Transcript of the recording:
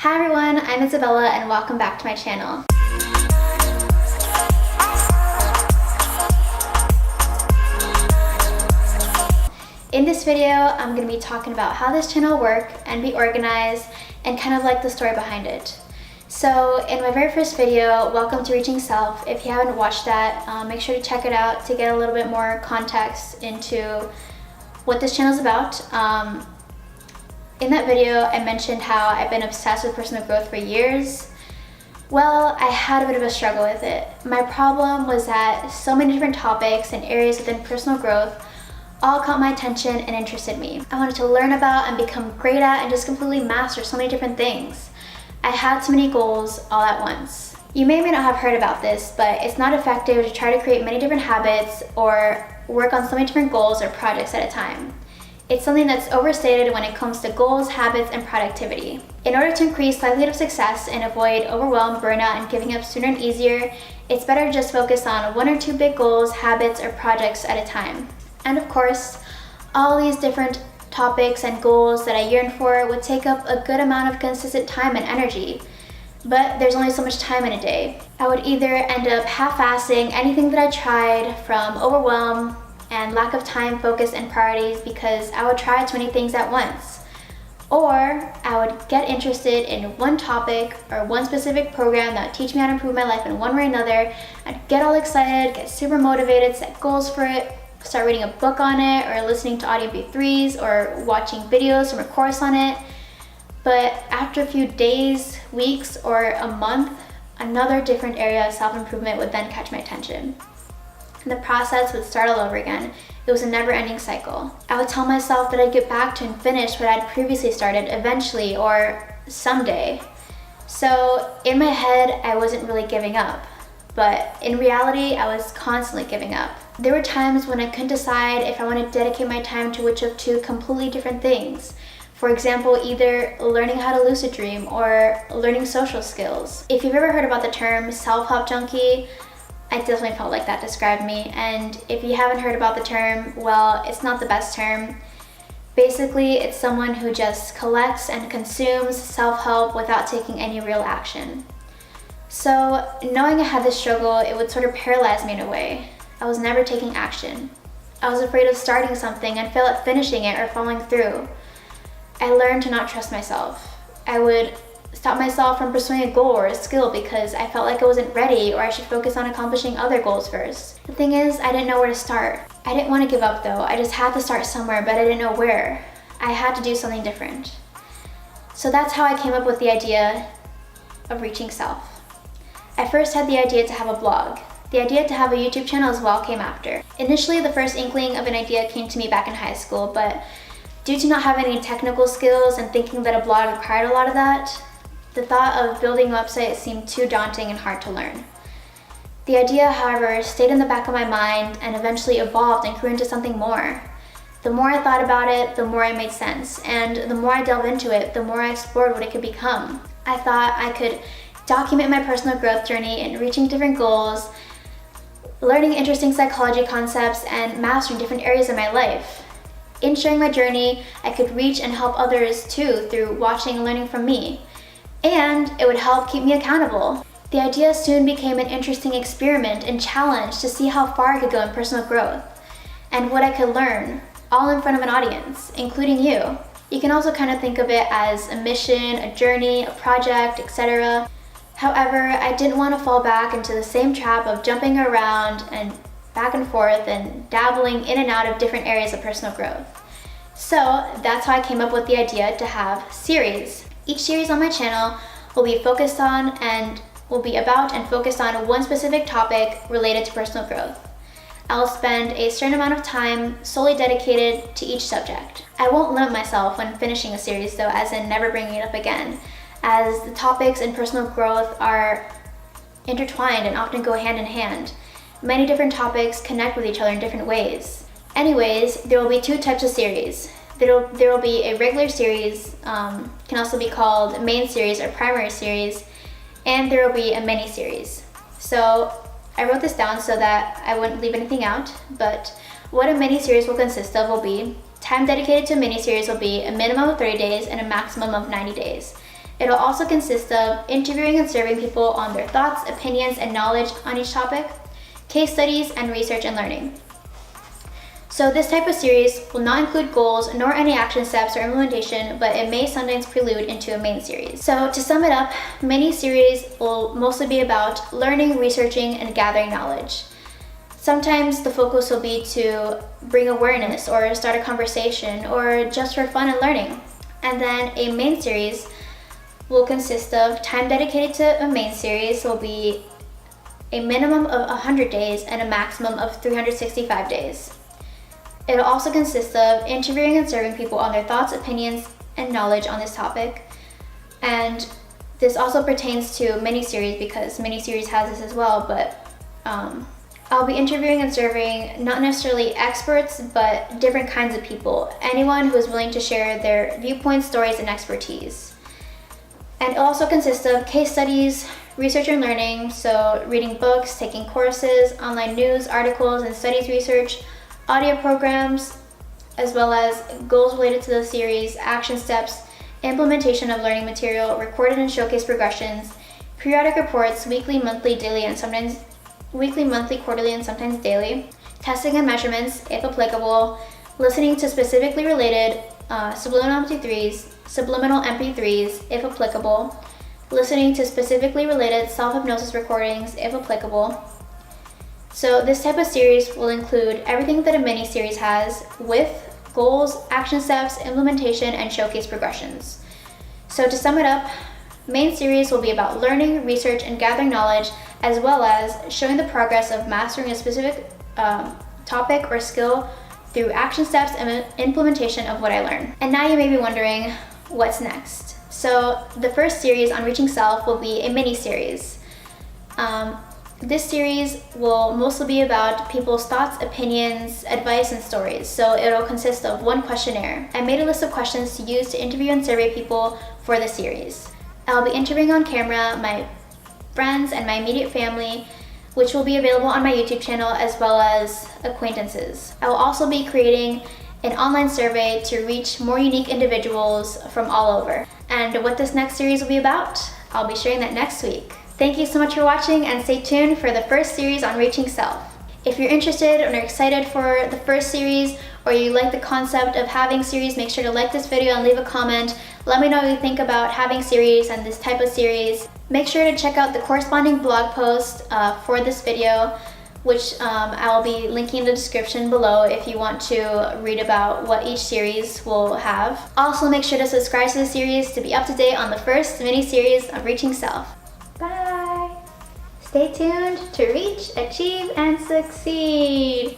Hi everyone, I'm Isabella and welcome back to my channel. In this video, I'm going to be talking about how this channel works and be organized and kind of like the story behind it. So in my very first video, welcome to Reaching Self. If you haven't watched that, make sure to check it out to get a little bit more context into what this channel is about. In that video, I mentioned how I've been obsessed with personal growth for years. Well, I had a bit of a struggle with it. My problem was that so many different topics and areas within personal growth all caught my attention and interested me. I wanted to learn about and become great at and just completely master so many different things. I had too many goals all at once. You may or may not have heard about this, but it's not effective to try to create many different habits or work on so many different goals or projects at a time. It's something that's overstated when it comes to goals, habits, and productivity. In order to increase likelihood of success and avoid overwhelm, burnout, and giving up sooner and easier, it's better to just focus on one or two big goals, habits, or projects at a time. And of course, all these different topics and goals that I yearn for would take up a good amount of consistent time and energy. But there's only so much time in a day. I would either end up half-assing anything that I tried from overwhelm and lack of time, focus, and priorities because I would try too many things at once. Or I would get interested in one topic or one specific program that would teach me how to improve my life in one way or another. I'd get all excited, get super motivated, set goals for it, start reading a book on it or listening to audio MP3s or watching videos from a course on it. But after a few days, weeks, or a month, another different area of self-improvement would then catch my attention. And the process would start all over again. It was a never-ending cycle. I would tell myself that I'd get back to and finish what I'd previously started eventually or someday. So in my head, I wasn't really giving up. But in reality, I was constantly giving up. There were times when I couldn't decide if I wanted to dedicate my time to which of two completely different things. For example, either learning how to lucid dream or learning social skills. If you've ever heard about the term self-help junkie, I definitely felt like that described me. And if you haven't heard about the term, well, it's not the best term. Basically, it's someone who just collects and consumes self-help without taking any real action. So knowing I had this struggle, it would sort of paralyze me in a way. I was never taking action. I was afraid of starting something and fail at finishing it or following through. I learned to not trust myself. I would stop myself from pursuing a goal or a skill because I felt like I wasn't ready or I should focus on accomplishing other goals first. The thing is, I didn't know where to start. I didn't want to give up though. I just had to start somewhere, but I didn't know where. I had to do something different. So that's how I came up with the idea of Reaching Self. I first had the idea to have a blog. The idea to have a YouTube channel as well came after. Initially, the first inkling of an idea came to me back in high school, but due to not having any technical skills and thinking that a blog required a lot of that, the thought of building a website seemed too daunting and hard to learn. The idea, however, stayed in the back of my mind and eventually evolved and grew into something more. The more I thought about it, the more it made sense, and the more I delved into it, the more I explored what it could become. I thought I could document my personal growth journey in reaching different goals, learning interesting psychology concepts, and mastering different areas of my life. In sharing my journey, I could reach and help others too through watching and learning from me. And it would help keep me accountable. The idea soon became an interesting experiment and challenge to see how far I could go in personal growth and what I could learn, all in front of an audience, including you. You can also kind of think of it as a mission, a journey, a project, etc. However, I didn't want to fall back into the same trap of jumping around and back and forth and dabbling in and out of different areas of personal growth. So that's how I came up with the idea to have series. Each series on my channel will be focused on and will be about and focused on one specific topic related to personal growth. I'll spend a certain amount of time solely dedicated to each subject. I won't limit myself when finishing a series though, as in never bringing it up again, as the topics in personal growth are intertwined and often go hand in hand. Many different topics connect with each other in different ways. Anyways, there will be two types of series. There will be a regular series, can also be called main series or primary series, and there will be a mini series. So I wrote this down so that I wouldn't leave anything out, but what a mini series will consist of will be time dedicated to a mini series will be a minimum of 30 days and a maximum of 90 days. It'll also consist of interviewing and surveying people on their thoughts, opinions, and knowledge on each topic, case studies, and research and learning. So this type of series will not include goals nor any action steps or implementation, but it may sometimes prelude into a main series. So to sum it up, mini-series will mostly be about learning, researching, and gathering knowledge. Sometimes the focus will be to bring awareness or start a conversation or just for fun and learning. And then a main series will consist of time dedicated to a main series will be a minimum of 100 days and a maximum of 365 days. It'll also consist of interviewing and surveying people on their thoughts, opinions, and knowledge on this topic. And this also pertains to mini-series because mini-series has this as well, but I'll be interviewing and surveying not necessarily experts, but different kinds of people. Anyone who is willing to share their viewpoints, stories, and expertise. And it also consists of case studies, research and learning, so reading books, taking courses, online news, articles, and studies research, audio programs, as well as goals related to the series, action steps, implementation of learning material, recorded and showcase progressions, periodic reports, weekly, monthly, daily, and sometimes weekly, monthly, quarterly, and sometimes daily, testing and measurements, if applicable, listening to specifically related subliminal MP3s, if applicable, listening to specifically related self-hypnosis recordings, if applicable. So this type of series will include everything that a mini-series has with goals, action steps, implementation, and showcase progressions. So to sum it up, main series will be about learning, research, and gathering knowledge, as well as showing the progress of mastering a specific topic or skill through action steps and implementation of what I learned. And now you may be wondering, what's next? So the first series on Reaching Self will be a mini-series. This series will mostly be about people's thoughts, opinions, advice, and stories. So it'll consist of one questionnaire. I made a list of questions to use to interview and survey people for the series. I'll be interviewing on camera my friends and my immediate family, which will be available on my YouTube channel, as well as acquaintances. I will also be creating an online survey to reach more unique individuals from all over. And what this next series will be about, I'll be sharing that next week. Thank you so much for watching, and stay tuned for the first series on Reaching Self. If you're interested and are excited for the first series, or you like the concept of having series, make sure to like this video and leave a comment. Let me know what you think about having series and this type of series. Make sure to check out the corresponding blog post for this video, which I'll be linking in the description below if you want to read about what each series will have. Also, make sure to subscribe to the series to be up to date on the first mini-series of Reaching Self. Bye! Stay tuned to reach, achieve, and succeed!